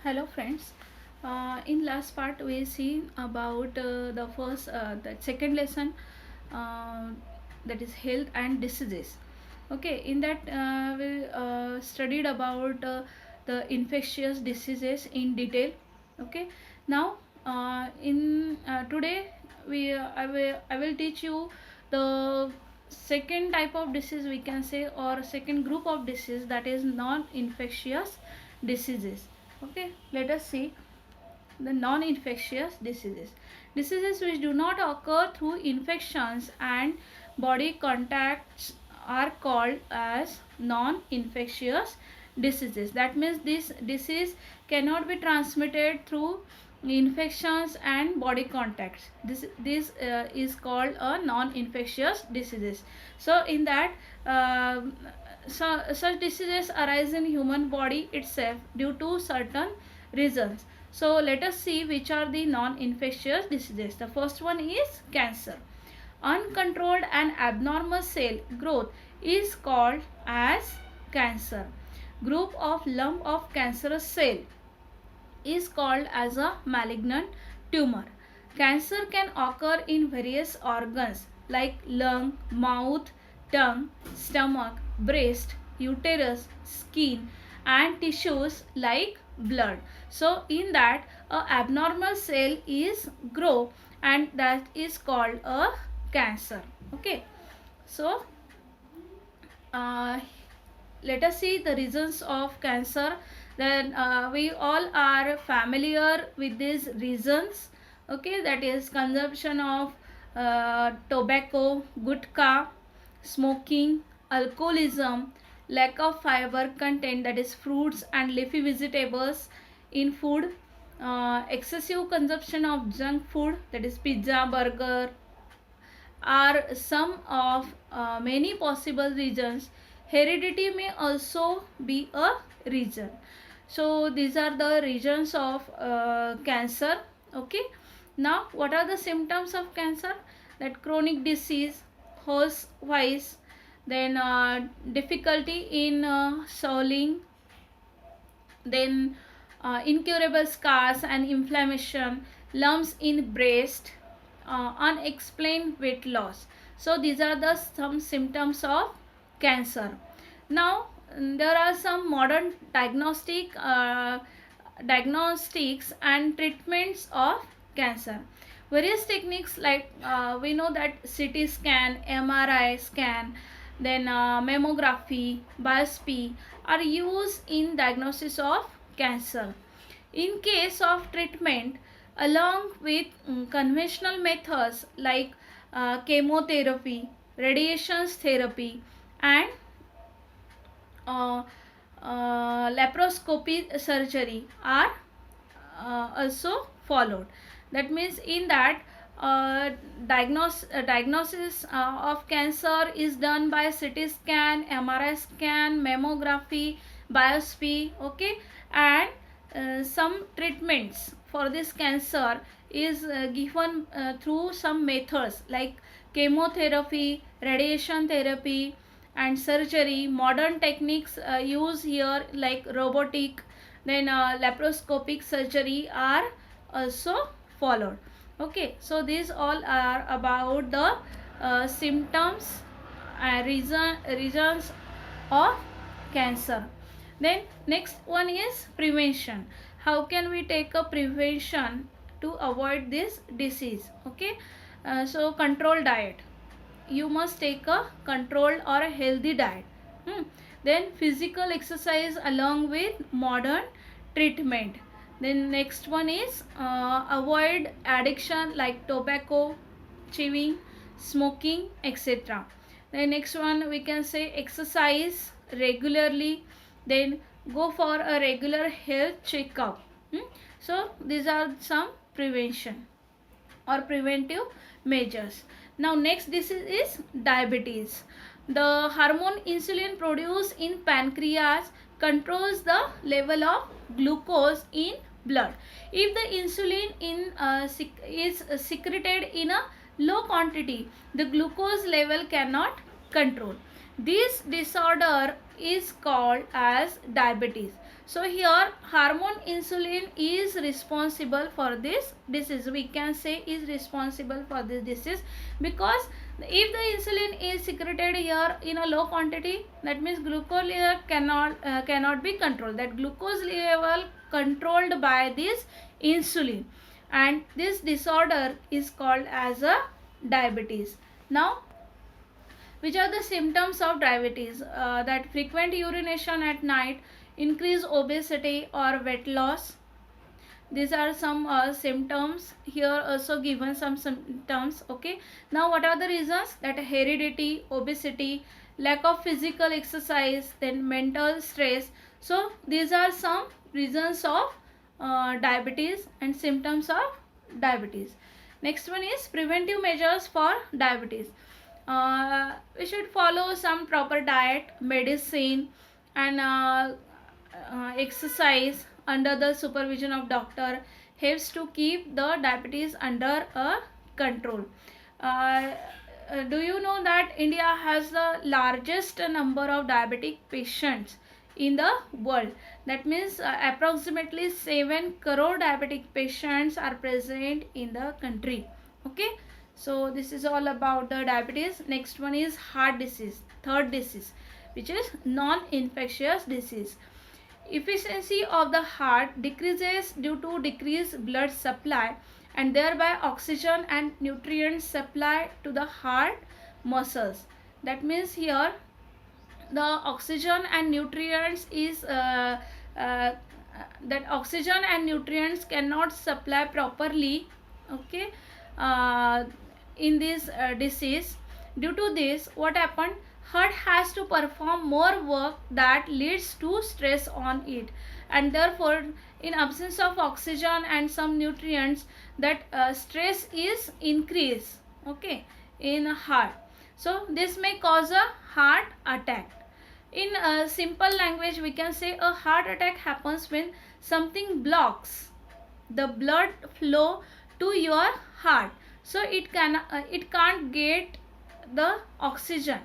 Hello friends. In last part we see about the second lesson, uh, that is health and diseases. Okay, in that we studied about the infectious diseases in detail. Okay, now in today I will teach you the second type of disease, we can say, or second group of disease, that is non-infectious diseases. Okay, let us see the non-infectious diseases which do not occur through infections and body contacts are called as non-infectious diseases. That means this disease cannot be transmitted through infections and body contacts. This is called a non-infectious diseases. So in that, such diseases arise in human body itself due to certain reasons. So let us see which are the non-infectious diseases. The first one is cancer. Uncontrolled and abnormal cell growth is called as cancer. Group of lump of cancerous cell is called as a malignant tumor. Cancer can occur in various organs like lung, mouth, tongue, stomach, breast, uterus, skin, and tissues like blood. So in that, a abnormal cell is grow, and that is called a cancer. Okay, so uh, let us see the reasons of cancer. Then we all are familiar with these reasons. Okay, that is consumption of tobacco, gutka, smoking, alcoholism, lack of fiber content, that is fruits and leafy vegetables in food, excessive consumption of junk food, that is pizza, burger, are some of many possible reasons. Heredity may also be a reason. So these are the reasons of cancer. Okay, now what are the symptoms of cancer? That chronic disease, hoarse voice, then difficulty in swallowing, then incurable scars and inflammation, lumps in breast, unexplained weight loss. So these are the some symptoms of cancer. Now there are some modern diagnostics and treatments of cancer. Various techniques like we know that CT scan, MRI scan, then mammography, biopsy are used in diagnosis of cancer. In case of treatment, along with conventional methods like chemotherapy, radiation therapy, and uh, laparoscopy surgery are also followed. That means in that, diagnosis of cancer is done by CT scan, MRI scan, mammography, biopsy. Okay, and some treatments for this cancer is given through some methods like chemotherapy, radiation therapy, and surgery. Modern techniques used here like robotic, then laparoscopic surgery are also followed. Okay, so these all are about the symptoms and reasons of cancer. Then next one is prevention. How can we take a prevention to avoid this disease? Okay, so control diet, you must take a controlled or a healthy diet. Then physical exercise along with modern treatment. Then next one is avoid addiction like tobacco, chewing, smoking, etc. The next one we can say exercise regularly, then go for a regular health checkup. So these are some prevention or preventive measures. Now next disease is diabetes. The hormone insulin produced in pancreas controls the level of glucose in blood. If the insulin is secreted in a low quantity, the glucose level cannot control. This disorder is called as diabetes. So here hormone insulin is responsible for this disease. We can say is responsible for this disease, because if the insulin is secreted here in a low quantity, that means glucose level cannot be controlled. That glucose level controlled by this insulin, and this disorder is called as a diabetes. Now, which are the symptoms of diabetes? That frequent urination at night, increased obesity or weight loss. These are some symptoms. Here also given some symptoms. Okay. Now what are the reasons? That heredity, obesity, lack of physical exercise, then mental stress. So these are some reasons of diabetes and symptoms of diabetes. Next one is preventive measures for diabetes. We should follow some proper diet, medicine, and exercise under the supervision of doctor helps to keep the diabetes under control. Do you know that India has the largest number of diabetic patients in the world? That means approximately 7 crore diabetic patients are present in the country. Okay, so this is all about the diabetes. Next one is heart disease, third disease, which is non-infectious disease. Efficiency of the heart decreases due to decreased blood supply, and thereby oxygen and nutrients supply to the heart muscles. That means here the oxygen and nutrients is that oxygen and nutrients cannot supply properly. Okay, in this disease. Due to this, what happened? Heart has to perform more work that leads to stress on it, and therefore in absence of oxygen and some nutrients, that stress is increased, okay, in heart. So this may cause a heart attack. In simple language, we can say a heart attack happens when something blocks the blood flow to your heart, so it can't get the oxygen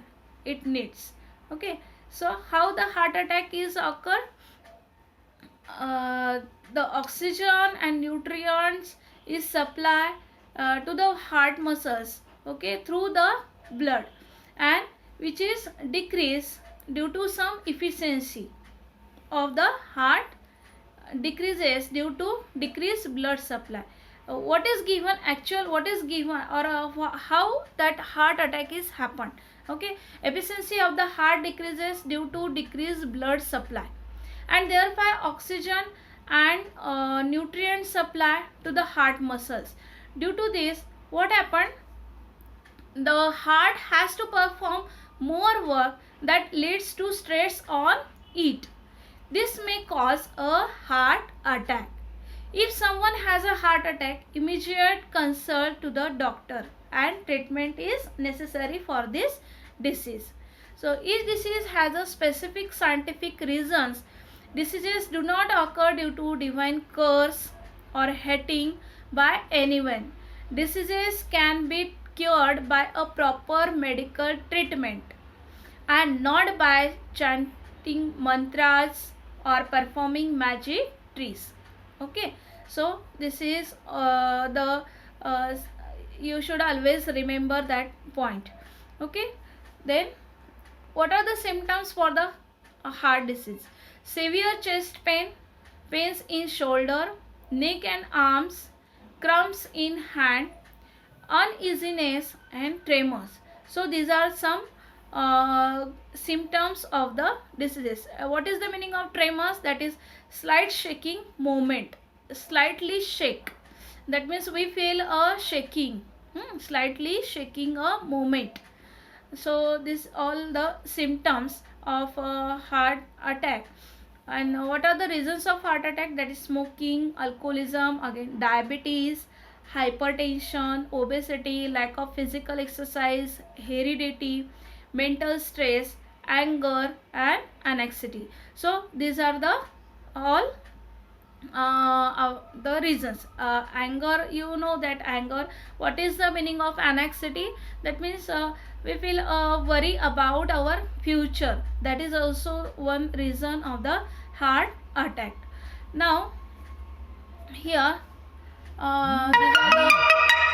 it needs. Okay, so how the heart attack is occur? The oxygen and nutrients is supplied to the heart muscles, okay, through the blood, and which is decreased due to some efficiency of the heart decreases due to decreased blood supply. What is given or how that heart attack is happened? Okay, efficiency of the heart decreases due to decreased blood supply, and thereby oxygen and nutrient supply to the heart muscles. Due to this, what happened? The heart has to perform more work that leads to stress on it. This may cause a heart attack. If someone has a heart attack, immediate consult to the doctor and treatment is necessary for this disease. So each disease has a specific scientific reasons. Diseases do not occur due to divine curse or hating by anyone. Diseases can be cured by a proper medical treatment and not by chanting mantras or performing magic tricks. Okay, so this is you should always remember that point. Okay, then what are the symptoms for the heart disease? Severe chest pain, pains in shoulder, neck and arms, cramps in hand, uneasiness and tremors. So these are some symptoms of the diseases. What is the meaning of tremors? That is slight shaking movement, slightly shake. That means we feel a shaking, slightly shaking a movement. So this all the symptoms of heart attack. And what are the reasons of heart attack? That is smoking, alcoholism, again diabetes, hypertension, obesity, lack of physical exercise, heredity, mental stress, anger and anxiety. So these are the all the reasons. Anger, you know that anger, what is the meaning of anxiety? That means we feel worry about our future. That is also one reason of the heart attack. Now here these are the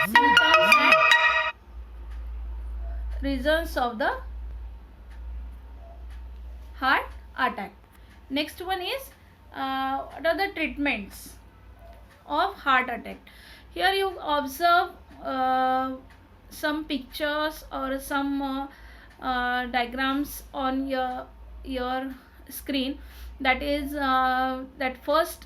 symptoms and reasons of the heart attack. Next one is what are the treatments of heart attack. Here you observe some pictures or some diagrams on your screen. That is that first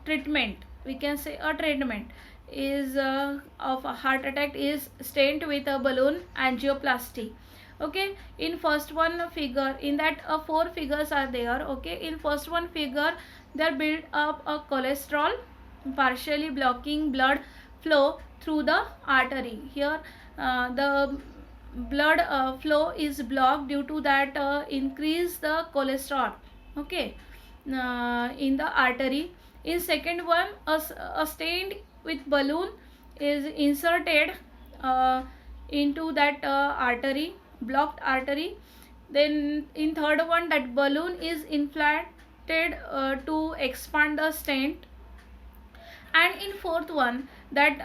treatment, we can say a treatment is of a heart attack is stent with a balloon angioplasty. Okay, in first one figure, in that 4 figures are there. Okay, in first one figure they build up a cholesterol partially blocking blood flow through the artery. Here the blood flow is blocked due to that increase the cholesterol, okay, in the artery. In second one, a stent with balloon is inserted into that artery, blocked artery. Then in third one, that balloon is inflated to expand the stent. And in fourth one, that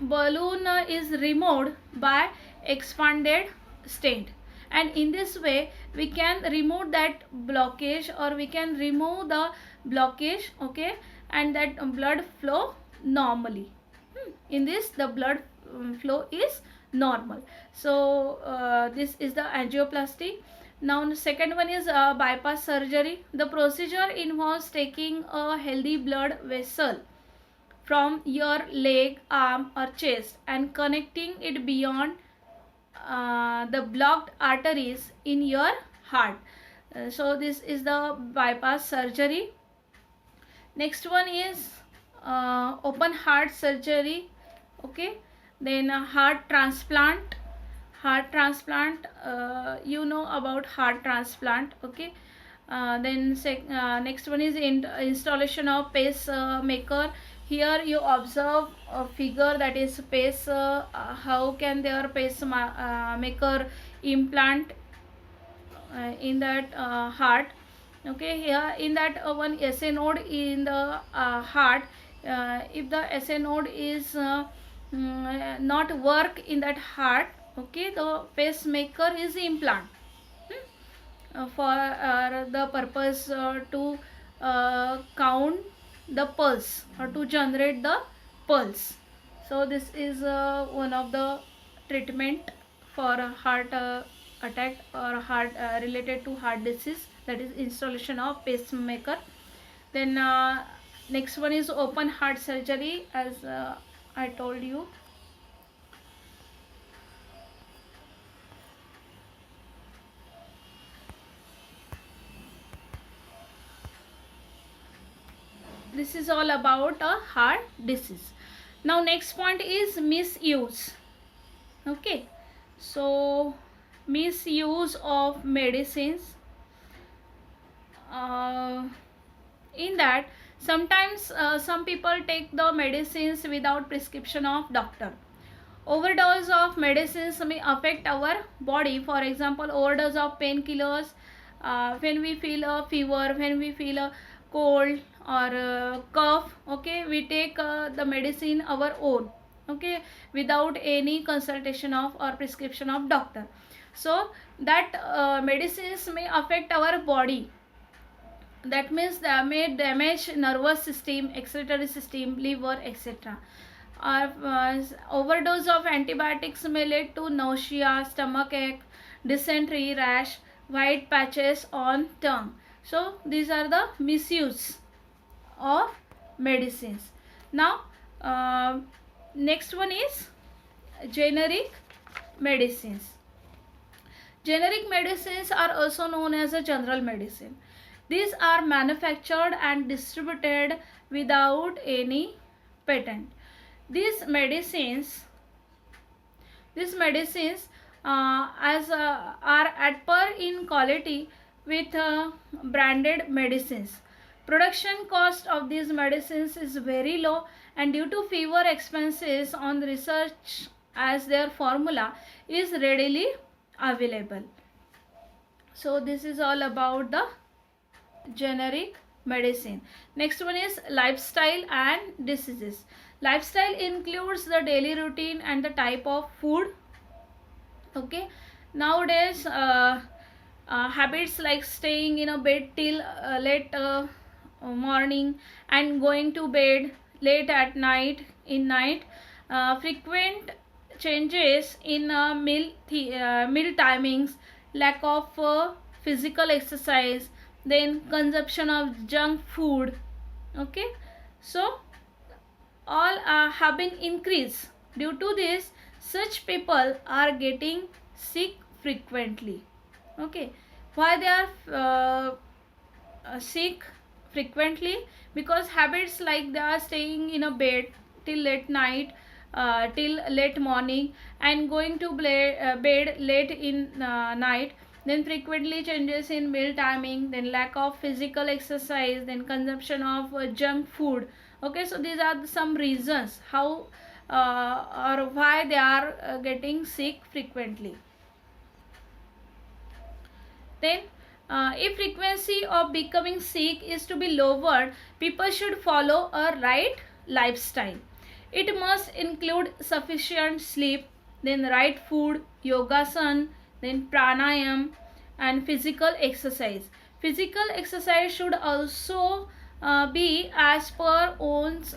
balloon is removed by expanded stent. And in this way we can remove that blockage, or we can remove the blockage, okay, and that blood flow normally. In this the blood flow is normal. So this is the angioplasty. Now the second one is bypass surgery. The procedure involves taking a healthy blood vessel from your leg, arm or chest and connecting it beyond the blocked arteries in your heart. So this is the bypass surgery. Next one is open heart surgery. Okay, then heart transplant. Heart transplant, you know about heart transplant. Okay, then next one is installation of pacemaker. Here you observe a figure, that is pace. How can their pacemaker implant in that heart. Okay, here in that one SA node in the heart, if the SA node is not work in that heart, okay, the pacemaker is implant for the purpose to count the pulse or to generate the pulse. So this is one of the treatment for heart attack or heart related to heart disease, that is installation of pacemaker. Then next one is open heart surgery, as I told you. This is all about a heart disease. Now next point is misuse. Okay, so misuse of medicines. In that sometimes some people take the medicines without prescription of doctor. Overdose of medicines may affect our body. For example, overdose of painkillers, when we feel a fever, when we feel a cold or cough, okay, we take the medicine our own, okay, without any consultation of or prescription of doctor. So that medicines may affect our body. That means they may damage nervous system, excretory system, liver, etc. Overdose of antibiotics may lead to nausea, stomach ache, dysentery, rash, white patches on tongue. So these are the misuse of medicines. Now next one is generic medicines. Generic medicines are also known as a general medicine. These are manufactured and distributed without any patent. These medicines are at par in quality with branded medicines. Production cost of these medicines is very low, and due to fewer expenses on research, as their formula is readily available. So this is all about the generic medicine. Next one is lifestyle and diseases. Lifestyle includes the daily routine and the type of food. Okay, nowadays habits like staying in a bed till late morning and going to bed late at night in night, frequent changes in meal timings, lack of physical exercise, then consumption of junk food. Okay, so all have been increased. Due to this, such people are getting sick frequently. Okay, why they are sick frequently? Because habits like they are staying in a bed till late night, till late morning, and going to bed late in night, then frequently changes in meal timing, then lack of physical exercise, then consumption of junk food. Okay, so these are some reasons how or why they are getting sick frequently. Then if frequency of becoming sick is to be lowered, people should follow a right lifestyle. It must include sufficient sleep, then right food, yogasana, then pranayam, and physical exercise. Physical exercise should also be as per one's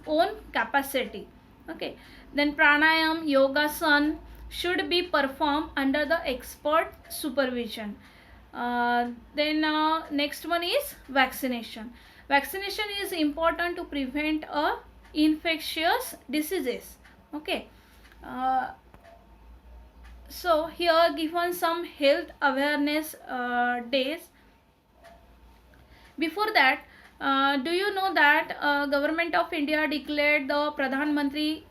own capacity. Okay, then pranayam, yogasana should be performed under the expert supervision. Then next one is vaccination. Vaccination is important to prevent infectious diseases. Okay, uh, so here given some health awareness days. Before that, do you know that government of India declared the Pradhan Mantri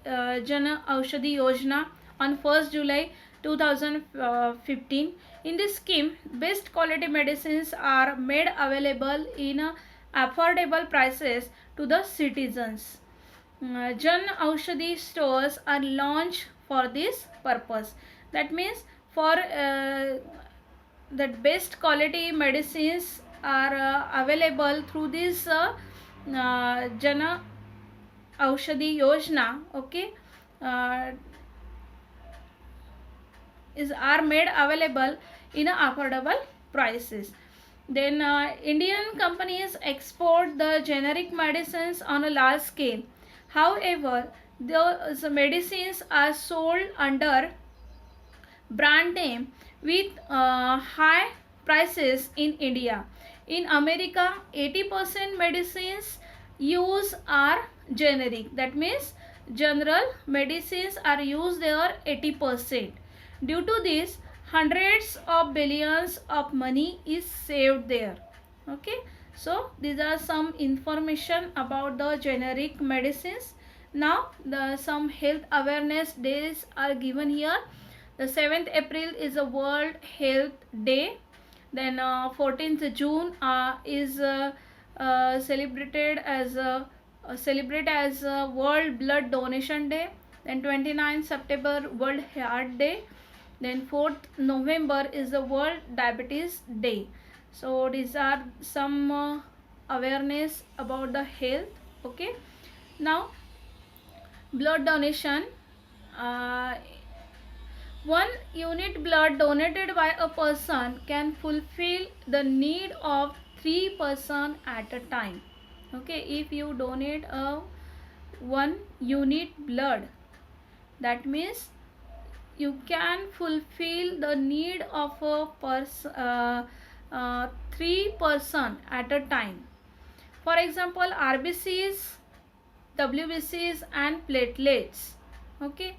Jan Aushadhi Yojana on 1st July 2015. In this scheme, best quality medicines are made available in affordable prices to the citizens. Jan Aushadhi stores are launched for this purpose. That means for that best quality medicines are available through this Jana Aushadhi Yojana. Okay, uh, are made available in affordable prices. Then Indian companies export the generic medicines on a large scale. However, those medicines are sold under brand name with high prices in India. In America, 80% medicines used are generic. That means general medicines are used there 80%. Due to this, hundreds of billions of money is saved there. Okay, so these are some information about the generic medicines. Now the some health awareness days are given here. The 7th April is a World Health Day. Then 14th June is celebrated as World Blood Donation Day. Then 29th September World Heart Day. Then 4th November is the World Diabetes Day. So these are some awareness about the health. Okay, now blood donation. uh, 1 unit blood donated by a person can fulfill the need of 3 persons at a time. Okay, if you donate a 1 unit blood, that means you can fulfill the need of a 3 person at a time. For example, RBCs, WBCs, and platelets. Okay,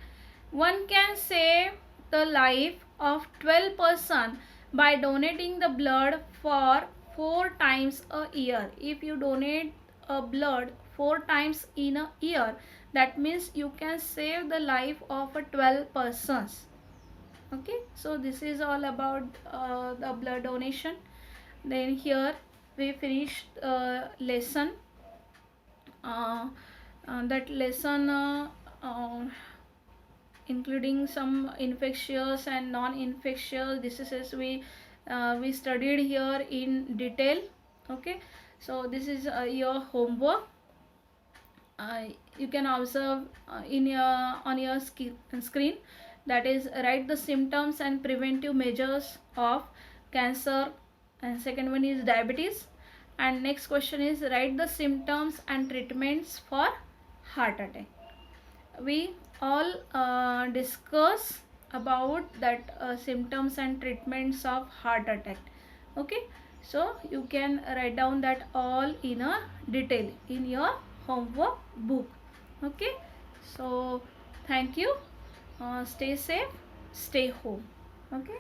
one can save the life of 12 persons by donating the blood for 4 times a year. If you donate a blood 4 times in a year, that means you can save the life of 12 persons. Okay, so this is all about the blood donation. Then here we finished lesson. That lesson including some infectious and non-infectious diseases we studied here in detail. Okay, So this is your homework. You can observe in your on your screen, that is, write the symptoms and preventive measures of cancer, and second one is diabetes, and next question is write the symptoms and treatments for heart attack. We all discuss about that symptoms and treatments of heart attack. Okay, so you can write down that all in a detail in your homework book. Okay, so thank you. Stay safe, stay home. Okay.